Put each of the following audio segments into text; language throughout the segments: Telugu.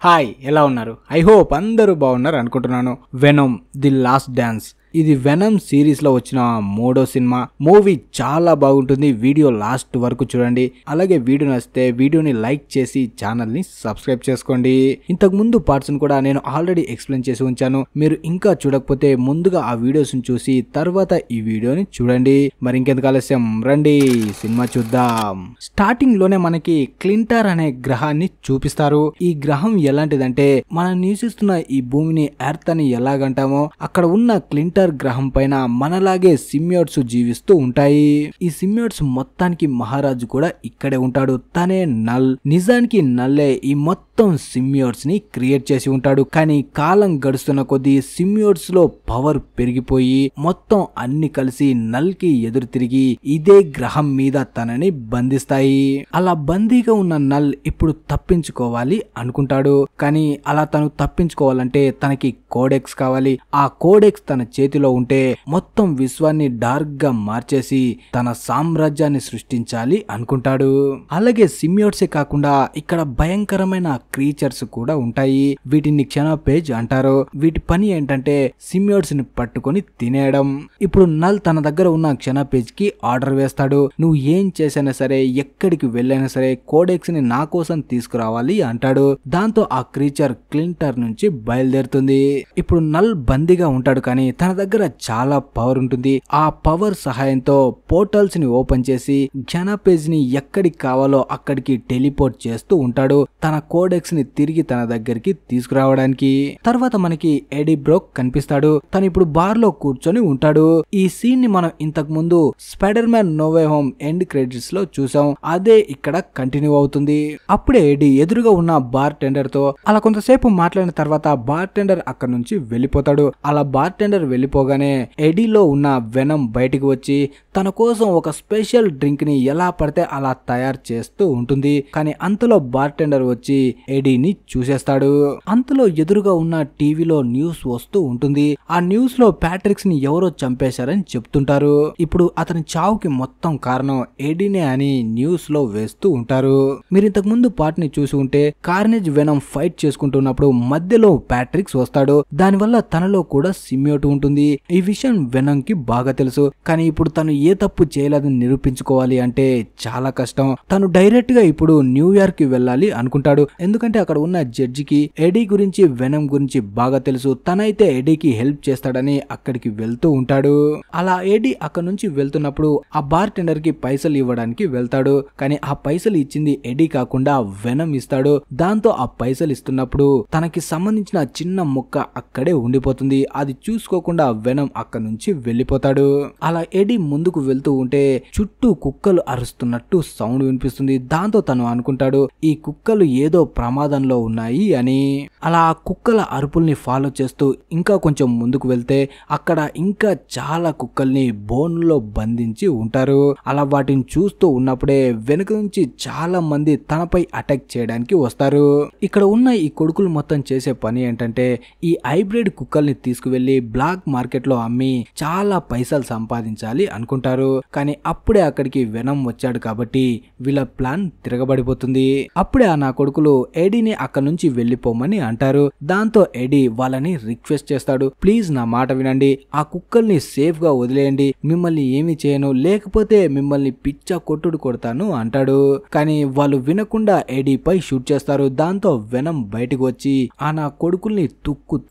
హాయ్ ఎలా ఉన్నారు? ఐ హోప్ అందరూ బాగున్నారు అనుకుంటున్నాను. వెనమ్ ది లాస్ట్ డాన్స్ ఇది వెనమ్ సిరీస్ లో వచ్చిన మూడో సినిమా. మూవీ చాలా బాగుంటుంది. వీడియో లాస్ట్ వరకు చూడండి. అలాగే వీడియో నచ్చితే వీడియోని లైక్ చేసి ఛానల్ ని సబ్స్క్రైబ్ చేసుకోండి. ఇంతకు ముందు పార్ట్స్ కూడా నేను ఆల్రెడీ ఎక్స్ప్లెయిన్ చేసి ఉంచాను. మీరు ఇంకా చూడకపోతే ముందుగా ఆ వీడియోస్ చూసి తర్వాత ఈ వీడియోని చూడండి. మరి ఇంకెందుకు ఆలస్యం, రండి సినిమా చూద్దాం. స్టార్టింగ్ లోనే మనకి క్లింటర్ అనే గ్రహాన్ని చూపిస్తారు. ఈ గ్రహం ఎలాంటిదంటే మనం నివసిస్తున్న ఈ భూమిని ఎర్త్ అని ఎలాగంటామో అక్కడ ఉన్న క్లింటర్ గ్రహం పైన మనలాగే సిమ్యోట్స్ జీవిస్తూ ఉంటాయి. ఈ సిమ్యోట్స్ మొత్తానికి మహారాజు కూడా ఇక్కడే ఉంటాడు. తనే నల్. నిజానికి నల్లే ఈ మొత్తం సిమ్యోట్స్ ని క్రియేట్ చేసి ఉంటాడు. కానీ కాలం గడుస్తున్న కొద్దీ సిమ్యోట్స్ లో పవర్ పెరిగిపోయి మొత్తం అన్ని కలిసి నల్ కి ఎదురు తిరిగి ఇదే గ్రహం మీద తనని బంధిస్తాయి. అలా బందీగా ఉన్న నల్ ఇప్పుడు తప్పించుకోవాలి అనుకుంటాడు. కానీ అలా తను తప్పించుకోవాలంటే తనకి కోడెక్స్ కావాలి. ఆ కోడెక్స్ తన చేతిలో ఉంటే మొత్తం విశ్వాన్ని డార్క్ గా మార్చేసి తన సామ్రాజ్యాన్ని సృష్టించాలి అనుకుంటాడు. అలాగే సిమ్యోట్సే కాకుండా ఇక్కడ భయంకరమైన క్రీచర్స్ కూడా ఉంటాయి. వీటిని క్షణపేజ్ అంటారు. వీటి పని ఏంటంటే సిమ్యోట్స్ ని పట్టుకొని తినేయడం. ఇప్పుడు నల్ తన దగ్గర ఉన్న క్షణపేజ్ కి ఆర్డర్ వేస్తాడు. నువ్వు ఏం చేసైనా సరే, ఎక్కడికి వెళ్ళైనా సరే కోడెక్స్ ని నా కోసం తీసుకురావాలి అంటాడు. దాంతో ఆ క్రీచర్ క్లింటర్ నుంచి బయలుదేరుతుంది. ఇప్పుడు నల్ బందీగా ఉంటాడు. కానీ తన దగ్గర చాలా పవర్ ఉంటుంది. ఆ పవర్ సహాయంతో పోర్టల్స్ ని ఓపెన్ చేసి క్షణపేజ్ ని ఎక్కడికి కావాలో అక్కడికి టెలిపోర్ట్ చేస్తూ ఉంటాడు. తన కోడెక్స్ ని తిరిగి తన దగ్గరికి తీసుకురావడానికి. తర్వాత మనకి ఎడీ బ్రోక్ కనిపిస్తాడు. తను ఇప్పుడు బార్ లో కూర్చొని ఉంటాడు. ఈ సీన్ ని మనం ఇంతకు ముందు Spider Man No Way Home end credits లో చూసాం. అదే ఇక్కడ కంటిన్యూ అవుతుంది. అప్పుడే ఎడీ ఎదురుగా ఉన్న బార్ టెండర్ తో అలా కొంతసేపు మాట్లాడిన తర్వాత బార్ టెండర్ అక్కడ నుంచి వెళ్ళిపోతాడు. అలా బార్ టెండర్ వెళ్ళిపోగానే ఎడీలో ఉన్న వెనమ్ బయటికి వచ్చి తన కోసం ఒక స్పెషల్ డ్రింక్ ని ఎలా పడితే అలా తయారు చేస్తూ ఉంటుంది. కానీ అంతలో బార్ టెండర్ వచ్చి ఎడీని చూసేస్తాడు. అంతలో ఎదురుగా ఉన్న టీవీలో న్యూస్ వస్తూ ఉంటుంది. ఆ న్యూస్ లో ప్యాట్రిక్స్ ని ఎవరో చంపేశారని చెప్తుంటారు. ఇప్పుడు అతని చావుకి మొత్తం కారణం ఎడీనే అని న్యూస్ లో వేస్తూ ఉంటారు. మీరు ఇంతకు ముందు పార్ట్ ని చూసి ఉంటే కార్నేజ్ వెనమ్ ఫైట్ చేసుకుంటున్నప్పుడు మధ్యలో ప్యాట్రిక్స్ వస్తాడు. దానివల్ల తనలో కూడా సిమ్యోట్ ఉంటుంది. ఈ విషయం వెనమ్ కి బాగా తెలుసు. కానీ ఇప్పుడు తను ఏ తప్పు చేయలేదని నిరూపించుకోవాలి అంటే చాలా కష్టం. తను డైరెక్ట్ గా ఇప్పుడు న్యూయార్క్ కి వెళ్ళాలి అనుకుంటాడు. ఎందుకంటే అక్కడ ఉన్న జడ్జికి ఎడీ గురించి వెనమ్ గురించి బాగా తెలుసు. తనైతే ఎడీకి హెల్ప్ చేస్తాడని అక్కడికి వెళ్తూ ఉంటాడు. అలా ఎడీ అక్కడ నుంచి వెళ్తున్నప్పుడు ఆ బార్ టెండర్ కి పైసలు ఇవ్వడానికి వెళ్తాడు. కానీ ఆ పైసలు ఇచ్చింది ఎడీ కాకుండా వెనమ్ ఇస్తాడు. దాంతో ఆ పైసలు ఇస్తున్నప్పుడు తనకి సంబంధించిన చిన్న ముక్క అక్కడే ఉండిపోతుంది. అది చూసుకోకుండా వెనమ్ అక్కడ నుంచి వెళ్ళిపోతాడు. అలా ఎడీ ముందుకు వెళ్తూ ఉంటే చుట్టూ కుక్కలు అరుస్తున్నట్టు సౌండ్ వినిపిస్తుంది. దాంతో తను అనుకుంటాడు ఈ కుక్కలు ఏదో ప్రమాదంలో ఉన్నాయి అని. అలా ఆ కుక్కల అరుపుల్ని ఫాలో చేస్తూ ఇంకా కొంచెం ముందుకు వెళ్తే అక్కడ ఇంకా చాలా కుక్కల్ని బోన్లో బంధించి ఉంటారు. అలా వాటిని చూస్తూ ఉన్నప్పుడే వెనుక నుంచి చాలా మంది తనపై అటాక్ చేయడానికి వస్తారు. ఇక్కడ ఉన్న ఈ కొడుకులు మొత్తం చేసే పని ఏంటంటే ఈ హైబ్రిడ్ కుక్కల్ని తీసుకువెళ్లి బ్లాక్ మార్కెట్ లో అమ్మి చాలా పైసలు సంపాదించాలి అనుకుంటారు. కానీ అప్పుడే అక్కడికి వెనమ్ వచ్చాడు కాబట్టి వీళ్ళ ప్లాన్ తిరగబడిపోతుంది. అప్పుడే ఆ నా కొడుకులు ఎడీని అక్కడ నుంచి వెళ్లిపోమని అంటారు. దాంతో ఎడీ వాళ్ళని రిక్వెస్ట్ చేస్తాడు, ప్లీజ్ నా మాట వినండి, ఆ కుక్కల్ని సేఫ్ గా వదిలేయండి, మిమ్మల్ని ఏమి చేయను, లేకపోతే మిమ్మల్ని పిచ్చ కొట్టుడు కొడతాను అంటాడు. కానీ వాళ్ళు వినకుండా ఎడీపై షూట్ చేస్తారు. దాంతో వెనమ్ బయటకు వచ్చి ఆ నా కొడుకుల్ని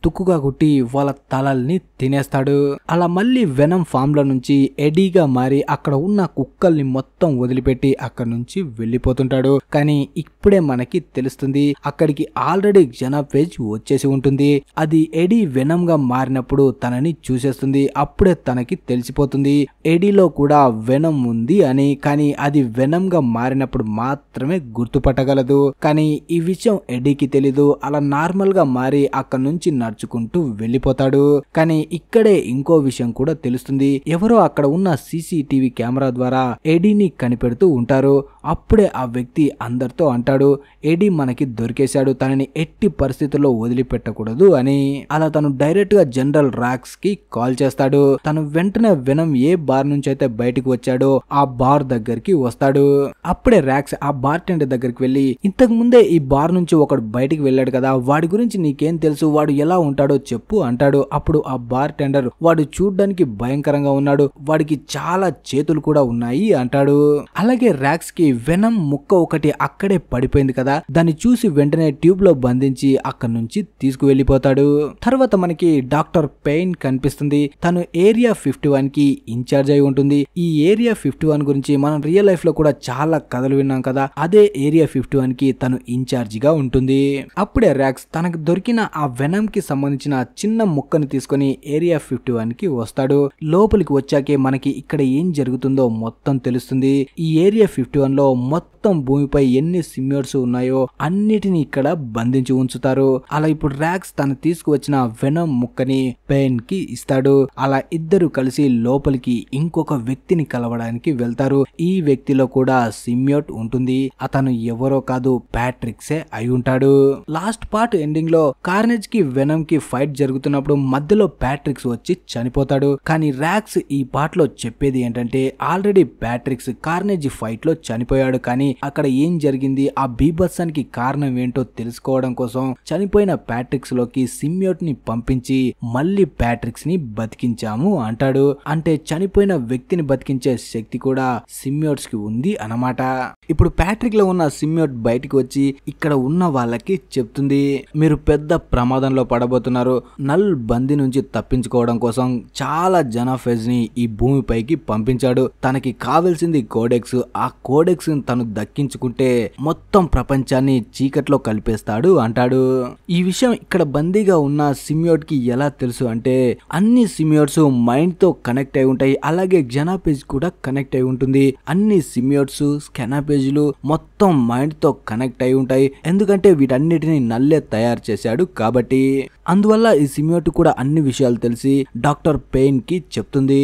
తుక్కుగా కుట్టి వాళ్ళ తలల్ని తినేస్తాడు. అలా మళ్ళీ వెనమ్ ఫామ్ లో నుంచి ఎడీగా మారి అక్కడ ఉన్న కుక్కల్ని మొత్తం వదిలిపెట్టి అక్కడ నుంచి వెళ్ళిపోతుంటాడు. కానీ ఇప్పుడే మనకి తెలుస్తుంది అక్కడికి ఆల్రెడీ క్షణపేజ్ వచ్చేసి ఉంటుంది. అది ఎడీ వెనమ్ గా మారినప్పుడు తనని చూసేస్తుంది. అప్పుడే తనకి తెలిసిపోతుంది ఎడీలో కూడా వెనమ్ ఉంది అని. కానీ అది వెనమ్ గా మారినప్పుడు మాత్రమే గుర్తుపట్టగలదు. కానీ ఈ విషయం ఎడీకి తెలీదు. అలా నార్మల్ గా మారి అక్కడ నుంచి నడుచుకుంటూ వెళ్ళిపోతాడు. కానీ ఇక్కడే ఇంకో విషయం కూడా తెలుస్తుంది. ఎవరో అక్కడ ఉన్న సీసీటీవీ కెమెరా ద్వారా ఎడీని కనిపెడుతూ ఉంటారు. అప్పుడే ఆ వ్యక్తి అందరితో అంటాడు, ఎడీ మనకి దొరికేశాడు, తనని ఎట్టి పరిస్థితుల్లో వదిలిపెట్టకూడదు అని. అలా తను డైరెక్ట్ గా జనరల్ రాక్స్ కి కాల్ చేస్తాడు. తను వెంటనే వెనమ్ ఏ బార్ నుంచి అయితే బయటికి వచ్చాడో ఆ బార్ దగ్గరికి వస్తాడు. అప్పుడే రాక్స్ ఆ బార్ టెండర్ దగ్గరికి వెళ్లి, ఇంతకు ముందే ఈ బార్ నుంచి ఒకడు బయటికి వెళ్ళాడు కదా, వాడి గురించి నీకేం తెలుసు, వాడు ఎలా ఉంటాడో చెప్పు అంటాడు. అప్పుడు ఆ బార్ టెండర్, వాడు చూడ్డానికి భయంకరంగా ఉన్నాడు, వాడికి చాలా చేతులు కూడా ఉన్నాయి అంటాడు. అలాగే రాక్స్ కి వెనమ్ ముక్క ఒకటి అక్కడే పడిపోయింది కదా, దాన్ని చూసి వెంటనే ట్యూబ్ లో బంధించి అక్కడి నుంచి తీసుకువెళ్లిపోతాడు. తర్వాత మనకి డాక్టర్ పెయిన్ కనిపిస్తుంది. తను ఏరియా 51 కి ఇన్ఛార్జ్ అయి ఉంటుంది. ఈ ఏరియా 51 గురించి మనం రియల్ లైఫ్ లో కూడా చాలా కథలు విన్నాం కదా, అదే ఏరియా 51 కి తను ఇన్ఛార్జ్ గా ఉంటుంది. అప్పుడే రాక్స్ తనకు దొరికిన ఆ వెనమ్ కి సంబంధించిన చిన్న ముక్కను తీసుకుని ఏరియా 51 కి వస్తాడు. లోపలికి వచ్చాకే మనకి ఇక్కడ ఏం జరుగుతుందో మొత్తం తెలుస్తుంది. ఈ ఏరియా 51 లో మొత్తం భూమిపై ఎన్ని సిమ్యూట్స్ ఉన్నాయో అన్నిటిని ఇక్కడ బంధించి ఉంచుతారు. అలా ఇప్పుడు రాక్స్ తను తీసుకువచ్చిన వెనమ్ ముక్కని పెయిన్ కి ఇస్తాడు. అలా ఇద్దరు కలిసి లోపలికి ఇంకొక వ్యక్తిని కలవడానికి వెళ్తారు. ఈ వ్యక్తిలో కూడా సిమ్యూట్ ఉంటుంది. అతను ఎవరో కాదు, ప్యాట్రిక్సే అయి ఉంటాడు. లాస్ట్ పార్ట్ ఎండింగ్ లో కార్నేజ్ కి వెనమ్ కి ఫైట్ జరుగుతున్నప్పుడు మధ్యలో ప్యాట్రిక్స్ వచ్చి చనిపోతాడు. కానీ రాక్స్ ఈ పార్ట్ లో చెప్పేది ఏంటంటే, ఆల్రెడీ ప్యాట్రిక్స్ కార్నేజ్ ఫైట్ లో చనిపోయాడు, కానీ అక్కడ ఏం జరిగింది, ఆ బీభత్సానికి కారణం ఏంటో తెలుసుకోవడం కోసం చనిపోయిన ప్యాట్రిక్స్ లోకి సిమ్యూట్ ని పంపించి మళ్ళీ ప్యాట్రిక్స్ ని బతికించాము అంటాడు. అంటే చనిపోయిన వ్యక్తిని బతికించే శక్తి కూడా సిమ్యూట్స్ కి ఉంది అన్నమాట. ఇప్పుడు ప్యాట్రిక్ లో ఉన్న సిమ్యూట్ బయటికి వచ్చి ఇక్కడ ఉన్న వాళ్ళకి చెప్తుంది, మీరు పెద్ద ప్రమాదంలో పడబోతున్నారు. నల్ బందీ నుంచి తప్పించుకోవడం కోసం చాలా జనాఫేజ్ ని ఈ భూమిపైకి పంపించాడు. తనకి కావాల్సింది కోడెక్స్. ఆ కోడెక్స్ తను దక్కించుకుంటే మొత్తం ప్రపంచాన్ని చీకట్లో కలిపేస్తాడు అంటాడు. ఈ విషయం ఇక్కడ బందీగా ఉన్న సిమ్యూట్ కి ఎలా తెలుసు అంటే, అన్ని సిమ్యూట్స్ మైండ్ తో కనెక్ట్ అయి ఉంటాయి. అలాగే జనాపేజ్ కూడా కనెక్ట్ అయి ఉంటుంది. అన్ని సిమ్యూట్స్ స్కెనాపేజ్లు మొత్తం మైండ్ తో కనెక్ట్ అయి ఉంటాయి. ఎందుకంటే వీటన్నిటిని నల్లే తయారు చేశాడు కాబట్టి. అందువల్ల ఈ సిమ్యూట్ కూడా అన్ని విషయాలు తెలిసి డాక్టర్ పెయిన్ కి చెప్తుంది.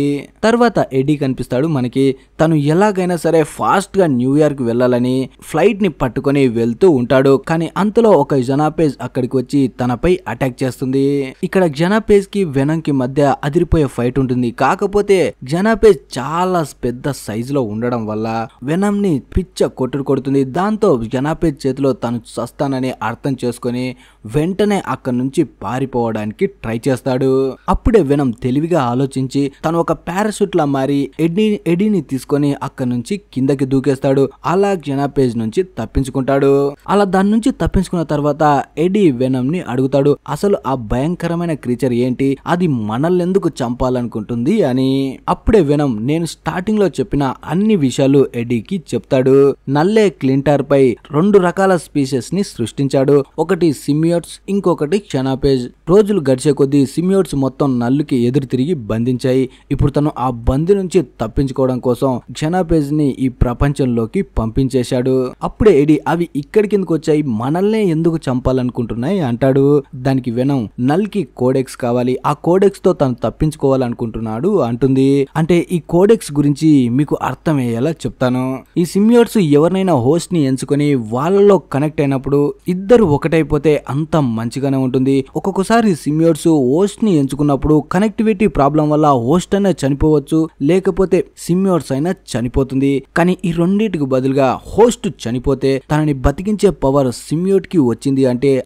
తర్వాత ఎడీ కనిపిస్తాడు మనకి. తను ఎలాగైనా సరే ఫాస్ట్ గా న్యూయార్క్ వెళ్ళాలని ఫ్లైట్ ని పట్టుకొని వెళ్తూ ఉంటాడు. కానీ అంతలో ఒక జనాపేజ్ అక్కడికి వచ్చి తనపై అటాక్ చేస్తుంది. ఇక్కడ జనాపేజ్ కి వెనమ్ కి మధ్య అదిరిపోయే ఫైట్ ఉంటుంది. కాకపోతే జనాపేజ్ చాలా పెద్ద సైజు లో ఉండడం వల్ల వెనమ్ ని పిచ్చ కొడుతుంది. దాంతో జనాపేజ్ చేతిలో తను చస్తానని అర్థం చేసుకుని వెంటనే అక్కడి నుంచి పారిపోవడానికి ట్రై చేస్తాడు. అప్పుడే వెనమ్ తెలివిగా ఆలోచించి తను ఒక పారాషూట్ లా మారి ఎడీని తీసుకొని అక్కడి నుంచి కిందకి దూకేస్తాడు. అలా జనాపేజ్ నుంచి తప్పించుకుంటాడు. అలా దాని నుంచి తప్పించుకున్న తర్వాత ఎడీ వెనమ్ ని అడుగుతాడు, అసలు ఆ భయంకరమైన క్రీచర్ ఏంటి, అది మనల్ని ఎందుకు చంపాలనుకుంటుంది అని. అప్పుడే వెనమ్ నేను స్టార్టింగ్ లో చెప్పిన అన్ని విషయాలు ఎడీకి చెప్తాడు. నల్లే క్లింటర్ పై 2 రకాల స్పీషెస్ ని సృష్టించాడు. ఒకటి సిమ్యూట్స్, ఇంకొకటి క్షణాపేజ్. రోజులు గడిచే కొద్దీ సిమ్యూట్స్ మొత్తం నల్లుకి ఎదురు తిరిగి బంధించాయి. ఇప్పుడు తను ఆ బంది నుంచి తప్పించుకోవడం కోసం క్షణాపేజ్ ని ఈ ప్రపంచంలోకి పంపించేశాడు. అప్పుడే ఎడీ అవి ఇక్కడి కిందకు వచ్చాయి, మనల్నే ఎందుకు చంపాలనుకుంటున్నాయి అంటాడు. దానికి వెనమ్ నల్ కి కోడెక్స్ కావాలి, ఆ కోడెక్స్ తో తను తప్పించుకోవాలనుకుంటున్నాడు అంటుంది. అంటే ఈ కోడెక్స్ గురించి మీకు అర్థమయ్యేలా చెప్తాను. ఈ సిమ్యూట్స్ ఎవరినైనా హోస్ట్ ని ఎంచుకొని వాళ్ళలో కనెక్ట్ అయినప్పుడు ఇద్దరు ఒకటైపోతే అంత మంచిగానే ఉంటుంది. ఒక్కొక్కసారి సిమ్యూట్స్ హోస్ట్ ని ఎంచుకున్నప్పుడు కనెక్టివిటీ ప్రాబ్లం వల్ల హోస్ట్ అయినా చనిపోవచ్చు, లేకపోతే సిమ్యూట్స్ అయినా చనిపోతుంది. కానీ ఈ రెండింటికి బదులుగా హోస్ట్ చనిపోతే తనని బతికించే పవర్ సిమ్యూట్ కి వచ్చింది.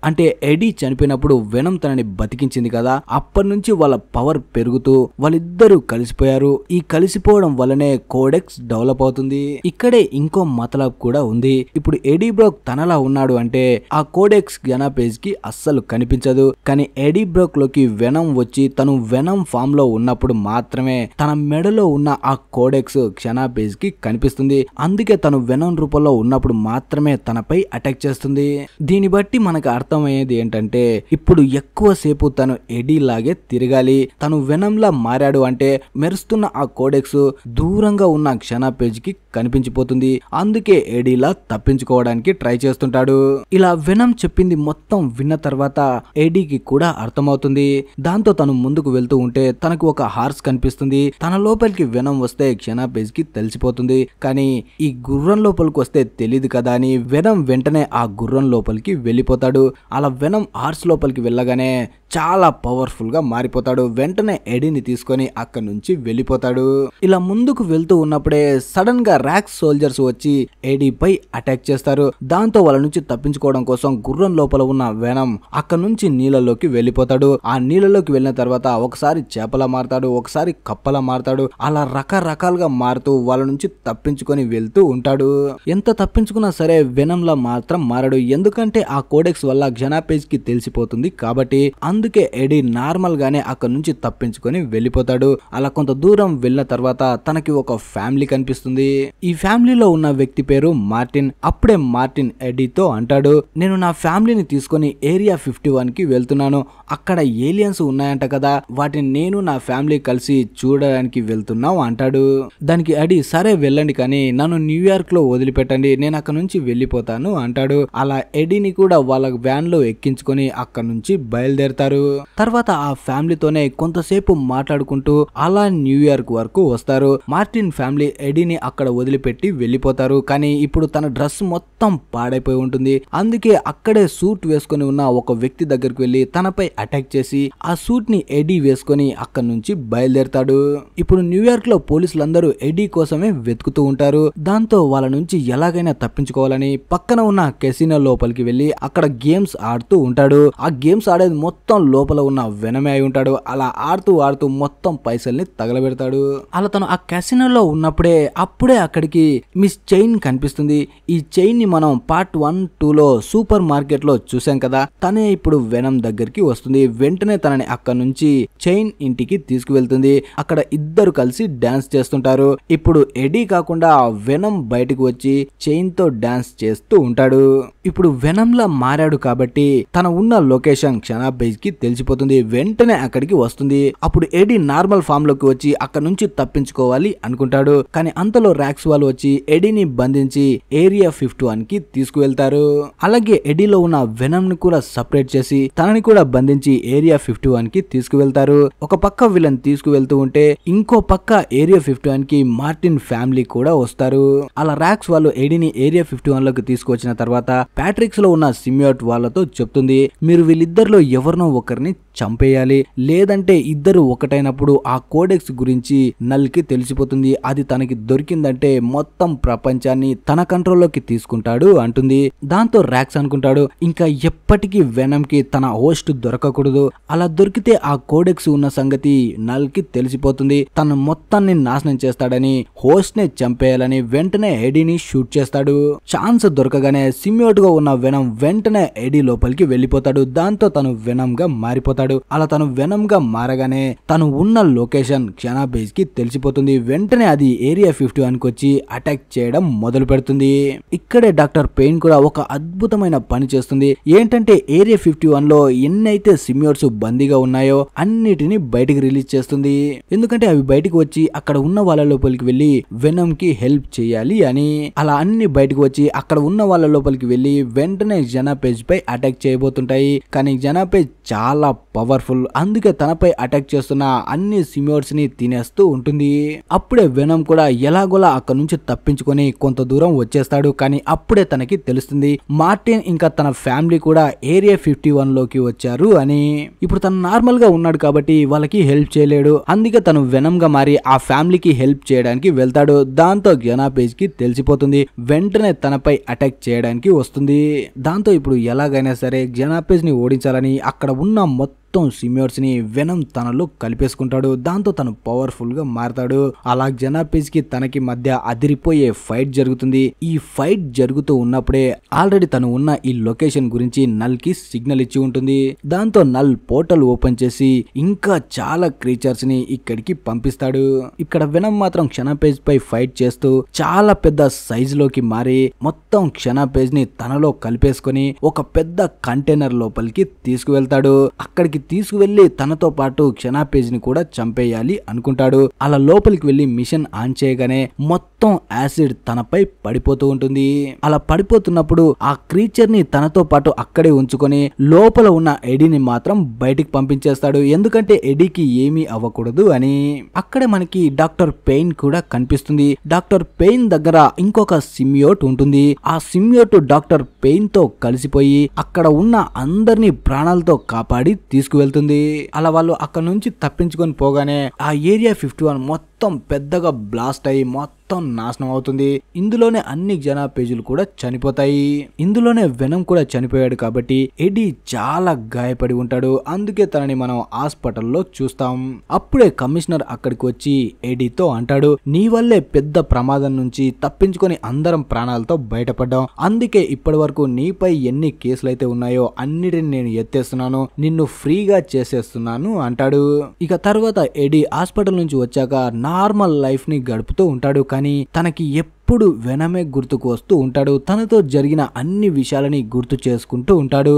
అంటే ఎడీ చనిపోయినప్పుడు వెనమ్ తనని బతికించింది కదా, అప్పటి నుంచి వాళ్ళ పవర్ పెరుగుతూ వాళ్ళిద్దరూ కలిసిపోయారు. ఈ కలిసిపోవడం వల్లనే కోడెక్స్ డెవలప్ అవుతుంది. ఇక్కడే ఇంకో మతలబ్ కూడా ఉంది. ఇప్పుడు ఎడీ బ్రోక్ తనలా ఉన్నాడు అంటే ఆ కోడెక్స్ జనాపేజ్ కి అస్సలు కనిపించదు. కానీ ఎడీ బ్రోక్ లోకి వెనమ్ వచ్చి తను వెనమ్ ఫామ్ లో ఉన్నప్పుడు మాత్రమే తన మెడలో ఉన్న ఆ కోడెక్స్ క్షణాపేజ్ కి కనిపిస్తుంది. అందుకే తను వెనమ్ రూపంలో ఉన్నప్పుడు మాత్రమే తనపై అటాక్ చేస్తుంది. దీన్ని బట్టి మనకు అర్థమయ్యేది ఏంటంటే, ఇప్పుడు ఎక్కువసేపు తను ఎడీ లాగే తిరగాలి. తను వెనమ్ లా మారాడు అంటే మెరుస్తున్న ఆ కోడెక్స్ దూరంగా ఉన్న క్షణాపేజ్ కి కనిపించిపోతుంది. అందుకే ఎడీలా తప్పించుకోవడానికి ట్రై చేస్తుంటాడు. ఇలా వెనమ్ చెప్పింది మొత్తం విన్న తర్వాత ఎడీకి కూడా అర్థమవుతుంది. దాంతో తను ముందుకు వెళ్తూ ఉంటే తనకు ఒక హార్స్ కనిపిస్తుంది. తన లోపలికి వెనం వస్తే క్షణాపేజ్ కి తెలిసిపోతుంది. కానీ ఈ గుర్రం లోపలికి వస్తే తెలియదు కదా అని వెనం వెంటనే ఆ గుర్రం లోపలికి వెళ్ళిపోతాడు. అలా వెనం హార్స్ లోపలికి వెళ్ళగానే చాలా పవర్ఫుల్ గా మారిపోతాడు. వెంటనే ఎడీని తీసుకొని అక్కడి నుంచి వెళ్ళిపోతాడు. ఇలా ముందుకు వెళ్తూ ఉన్నప్పుడే సడన్ గా ర్యాక్స్ సోల్జర్స్ వచ్చి ఎడీపై అటాక్ చేస్తారు. దాంతో వాళ్ళ నుంచి తప్పించుకోవడం కోసం గుర్రం లోపల ఉన్న వెనం అక్కడి నుంచి నీళ్ళలోకి వెళ్ళిపోతాడు. ఆ నీళ్ళలోకి వెళ్ళిన తర్వాత ఒకసారి చేపలా మారతాడు, ఒకసారి కప్పలా మారతాడు. అలా రకరకాలుగా మారుతూ వాళ్ళ నుంచి తప్పించుకొని వెళ్తూ ఉంటాడు. ఎంత తప్పించుకున్నా సరే వెనంలా మాత్రం మారడు. ఎందుకంటే ఆ కోడెక్స్ వల్ల క్షణాపేజ్ కి తెలిసిపోతుంది కాబట్టి. అందుకే ఎడీ నార్మల్ గానే అక్కడ నుంచి తప్పించుకొని వెళ్ళిపోతాడు. అలా కొంత దూరం వెళ్ళిన తర్వాత తనకి ఒక ఫ్యామిలీ కనిపిస్తుంది. ఈ ఫ్యామిలీలో ఉన్న వ్యక్తి పేరు మార్టిన్. అప్పుడే మార్టిన్ ఎడీతో అంటాడు, నేను నా ఫ్యామిలీని తీసుకొని ఏరియా 51 కి వెళ్తున్నాను. అక్కడ ఏలియన్స్ ఉన్నాయంట కదా, వాటిని నేను నా ఫ్యామిలీ కలిసి చూడడానికి వెళ్తున్నాం అంటాడు. దానికి ఎడీ సరే వెళ్ళండి, కానీ నన్ను న్యూయార్క్ లో వదిలిపెట్టండి, నేను అక్కడ నుంచి వెళ్ళిపోతాను అంటాడు. అలా ఎడీని కూడా వాళ్ళ వ్యాన్ లో ఎక్కించుకొని అక్కడ నుంచి బయలుదేరతారు. తర్వాత ఆ ఫ్యామిలీతోనే కొంతసేపు మాట్లాడుకుంటూ అలా న్యూయార్క్ వరకు వస్తారు. మార్టిన్ ఫ్యామిలీ ఎడీని అక్కడ వదిలిపెట్టి వెళ్ళిపోతారు. కానీ ఇప్పుడు తన డ్రెస్ మొత్తం పాడైపోయి ఉంటుంది. అందుకే అక్కడే సూట్ వేసుకొని ఉన్న ఒక వ్యక్తి దగ్గరికి వెళ్లి తనపై అటాక్ చేసి ఆ సూట్ ని ఎడీ వేసుకొని అక్కడి నుంచి బయలుదేరతాడు. ఇప్పుడు న్యూయార్క్ లో పోలీసులందరూ ఎడీ కోసమే వెతుకుతూ ఉంటారు. దాంతో వాళ్ళ నుంచి ఎలాగైనా తప్పించుకోవాలని పక్కన ఉన్న కెసినో లోపలికి వెళ్లి అక్కడ గేమ్స్ ఆడుతూ ఉంటాడు. ఆ గేమ్స్ ఆడేది మొత్తం లోపల ఉన్న వెనమే అయి ఉంటాడు. అలా ఆడుతూ ఆడుతూ మొత్తం పైసల్ని తగలబెడతాడు. అలా తను ఆ క్యాసినోలో ఉన్నప్పుడే అప్పుడే అక్కడికి మిస్ చైన్ కనిపిస్తుంది. ఈ చైన్ ని మనం పార్ట్ 1, 2లో సూపర్ మార్కెట్ లో చూసాం కదా, తనే ఇప్పుడు వెనం దగ్గరికి వస్తుంది. వెంటనే తనని అక్కడ నుంచి చైన్ ఇంటికి తీసుకువెళ్తుంది. అక్కడ ఇద్దరు కలిసి డాన్స్ చేస్తుంటారు. ఇప్పుడు ఎడీ కాకుండా వెనం బయటకు వచ్చి చైన్ తో డాన్స్ చేస్తూ ఉంటాడు. ఇప్పుడు వెనంలా మారాడు కాబట్టి తన ఉన్న లొకేషన్ క్షణాపేజ్ కి తెలిసిపోతుంది. వెంటనే అక్కడికి వస్తుంది. అప్పుడు ఎడీ నార్మల్ ఫామ్ లోకి వచ్చి అక్కడ నుంచి తప్పించుకోవాలి అనుకుంటాడు. కానీ అంతలో ర్యాక్స్ వాళ్ళు వచ్చి ఎడీని బంధించి ఏరియా 51 కి తీసుకువెళ్తారు. అలాగే ఎడీలో ఉన్న వెనం ని కూడా సపరేట్ చేసి తనని కూడా బంధించి ఏరియా 51 కి తీసుకువెళ్తారు. ఒక పక్క వీళ్ళని తీసుకువెళ్తూ ఉంటే ఇంకో పక్క ఏరియా 51 కి మార్టిన్ ఫ్యామిలీ కూడా వస్తారు. అలా ర్యాక్స్ వాళ్ళు ఎడీని ఏరియా 51 లోకి తీసుకువచ్చిన తర్వాత ప్యాట్రిక్స్ లో ఉన్న సిమియోట్ వాళ్ళతో చెప్తుంది, మీరు వీళ్ళిద్దరిలో ఎవరినో ఒకరిని చంపేయాలి, లేదంటే ఇద్దరు ఒకటైనప్పుడు ఆ కోడెక్స్ గురించి నల్ కి తెలిసిపోతుంది. అది తనకి దొరికిందంటే మొత్తం ప్రపంచాన్ని తన కంట్రోల్లోకి తీసుకుంటాడు అంటుంది. దాంతో ర్యాక్స్ అనుకుంటాడు, ఇంకా ఎప్పటికీ వెనం కి తన హోస్ట్ దొరకకూడదు. అలా దొరికితే ఆ కోడెక్స్ ఉన్న సంగతి నల్ కి తెలిసిపోతుంది. తన మొత్తాన్ని నాశనం చేస్తాడని హోస్ట్ నే చంపేయాలని వెంటనే ఎడీని షూట్ చేస్తాడు. ఛాన్స్ దొరకగానే సిమియోట్ గా ఉన్న వెనం వెంటనే ఎడీ లోపలికి వెళ్ళిపోతాడు. దాంతో తను వెనం గా మారిపోతాడు. అలా తను వెనం గా మారగానే తను ఉన్న లొకేషన్ క్షణాపేజ్ కి తెలిసిపోతుంది. వెంటనే అది ఏరియా 51 కి వచ్చి అటాక్ చేయడం మొదలు పెడుతుంది. ఇక్కడే డాక్టర్ పెయిన్ కూడా ఒక అద్భుతమైన పని చేస్తుంది. ఏంటంటే ఏరియా 51 లో ఎన్నైతే సిమియోట్స్ బందీగా ఉన్నాయో అన్నిటిని బయటికి రిలీజ్ చేస్తుంది. ఎందుకంటే అవి బయటికి వచ్చి అక్కడ ఉన్న వాళ్ళ లోపలికి వెళ్లి వెనం కి హెల్ప్ చేయాలి అని. అలా అన్ని బయటకు వచ్చి అక్కడ ఉన్న వాళ్ళ లోపలికి వెళ్లి వెంటనే క్షణాపేజ్ పై అటాక్ చేయబోతుంటాయి. కానీ క్షణాపేజ్ చాలా పవర్ఫుల్, అందుకే తనపై అటాక్ చేస్తున్న అన్ని సిమియోట్స్ ని తినేస్తూ ఉంటుంది. అప్పుడే వెనం కూడా ఎలాగోలా అక్కడ నుంచి తప్పించుకొని కొంత దూరం వచ్చేస్తాడు. కానీ అప్పుడే తనకి తెలుస్తుంది మార్టిన్ ఇంకా తన ఫ్యామిలీ కూడా ఏరియా 51 లోకి వచ్చారు అని. ఇప్పుడు తను నార్మల్ గా ఉన్నాడు కాబట్టి వాళ్ళకి హెల్ప్ చేయలేడు. అందుకే తను వెనం గా మారి ఆ ఫ్యామిలీకి హెల్ప్ చేయడానికి వెళ్తాడు. దాంతో క్షణాపేజ్ కి తెలిసిపోతుంది. వెంటనే తనపై అటాక్ చేయడానికి వస్తుంది. దాంతో ఇప్పుడు ఎలాగైనా సరే క్షణాపేజ్ ని ఓడించాలని అక్కడ ఉన్న మొత్తం సిమియోట్స్ ని వెనం తనలో కలిపేసుకుంటాడు. దాంతో తను పవర్ఫుల్ గా మారతాడు. అలా క్షణాపేజ్ కి తనకి మధ్య అదిరిపోయే ఫైట్ జరుగుతుంది. ఈ ఫైట్ జరుగుతూ ఉన్నప్పుడే ఆల్రెడీ తను ఉన్న ఈ లొకేషన్ గురించి నల్ కి సిగ్నల్ ఇచ్చి ఉంటుంది. దాంతో నల్ పోర్టల్ ఓపెన్ చేసి ఇంకా చాలా క్రీచర్స్ ని ఇక్కడికి పంపిస్తాడు. ఇక్కడ వెనం మాత్రం క్షణాపేజ్ పై ఫైట్ చేస్తూ చాలా పెద్ద సైజ్ లోకి మారి మొత్తం క్షణాపేజ్ ని తనలో కలిపేసుకొని ఒక పెద్ద కంటైనర్ లోపలికి తీసుకువెళ్తాడు. అక్కడికి తీసుకువెళ్లి తనతో పాటు క్షణాపేజ్ ని కూడా చంపేయాలి అనుకుంటాడు. అలా లోపలికి వెళ్లి మిషన్ ఆన్ చేయగానే మొత్తం యాసిడ్ తనపై పడిపోతూ ఉంటుంది. అలా పడిపోతున్నప్పుడు ఆ క్రీచర్ ని తనతో పాటు అక్కడే ఉంచుకొని లోపల ఉన్న ఎడీని మాత్రం బయటికి పంపించేస్తాడు. ఎందుకంటే ఎడీకి ఏమీ అవ్వకూడదు అని. అక్కడే మనకి డాక్టర్ పెయిన్ కూడా కనిపిస్తుంది. డాక్టర్ పెయిన్ దగ్గర ఇంకొక సిమియోట్ ఉంటుంది. ఆ సిమియోట్ డాక్టర్ పెయిన్ తో కలిసిపోయి అక్కడ ఉన్న అందరినీ ప్రాణాలతో కాపాడి తీసుకువెళ్తుంది. అలా వాళ్ళు అక్కడ నుంచి తప్పించుకొని పోగానే ఆ ఏరియా 51 మొత్తం పెద్దగా బ్లాస్ట్ అయ్యి మొత్తం నాశనం అవుతుంది. ఇందులోనే అన్ని జనా పేజీలు కూడా చనిపోతాయి. ఇందులోనే వెనమ్ కూడా చనిపోయాడు కాబట్టి ఎడీ చాలా గాయపడి ఉంటాడు. అందుకే తనని మనం హాస్పిటల్లో చూస్తాం. అప్పుడే కమిషనర్ అక్కడికి వచ్చి ఎడీతో అంటాడు, నీ వల్లే పెద్ద ప్రమాదం నుంచి తప్పించుకొని అందరం ప్రాణాలతో బయటపడ్డాం. అందుకే ఇప్పటి వరకు నీపై ఎన్ని కేసులు అయితే ఉన్నాయో అన్నిటిని నేను ఎత్తేస్తున్నాను, నిన్ను ఫ్రీగా చేసేస్తున్నాను అంటాడు. ఇక తర్వాత ఎడీ హాస్పిటల్ నుంచి వచ్చాక నార్మల్ లైఫ్ ని గడుపుతూ ఉంటాడు. కానీ తనకి ఎప్పుడు వెనమే గుర్తుకు వస్తూ ఉంటాడు. తనతో జరిగిన అన్ని విషయాలని గుర్తు చేసుకుంటూ ఉంటాడు.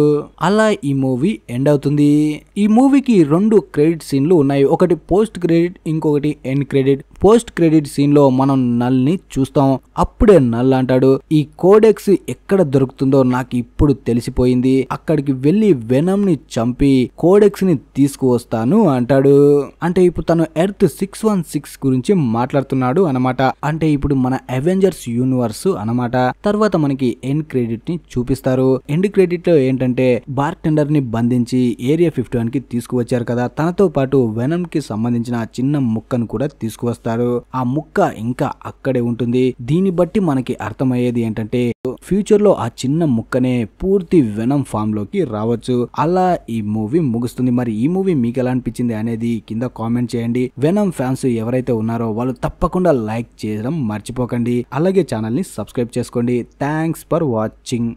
అలా ఈ మూవీ ఎండ్ అవుతుంది. ఈ మూవీకి 2 క్రెడిట్ సీన్లు ఉన్నాయి. ఒకటి పోస్ట్ క్రెడిట్, ఇంకొకటి end credit. Post credit scene లో మనం నల్ ని చూస్తాం. అప్పుడే నల్ అంటాడు, ఈ కోడెక్స్ ఎక్కడ దొరుకుతుందో నాకు ఇప్పుడు తెలిసిపోయింది. అక్కడికి వెళ్లి వెనమ్ ని చంపి కోడెక్స్ ని తీసుకువస్తాను అంటాడు. అంటే ఇప్పుడు తను ఎర్త్ 616 గురించి మాట్లాడుతున్నాడు అనమాట. అంటే ఇప్పుడు మన అవెంజర్స్ యూనివర్స్ అనమాట. తర్వాత మనకి ఎండ్ క్రెడిట్ ని చూపిస్తారు. ఎండ్ క్రెడిట్ లో ఏంటంటే బార్టెండర్ ని బంధించి ఏరియా 51 కి తీసుకువచ్చారు కదా, తనతో పాటు వెనమ్ కి సంబంధించిన చిన్న ముక్కను కూడా తీసుకువస్తారు. ఆ ముక్క ఇంకా అక్కడే ఉంటుంది. దీన్ని బట్టి మనకి అర్థమయ్యేది ఏంటంటే ఫ్యూచర్ లో ఆ చిన్న ముక్కనే పూర్తి వెనమ్ ఫామ్ లోకి రావచ్చు. అలా ఈ మూవీ ముగుస్తుంది. మరి ఈ మూవీ మీకు ఎలా అనిపించింది అనేది కింద కామెంట్ చేయండి. వెనమ్ ఫ్యాన్స్ ఎవరైతే ఉన్నారో వాళ్ళు తప్పకుండా లైక్ చేయడం మర్చిపోకండి. అలాగే ఛానల్ ని సబ్స్క్రైబ్ చేసుకోండి. Thanks for watching.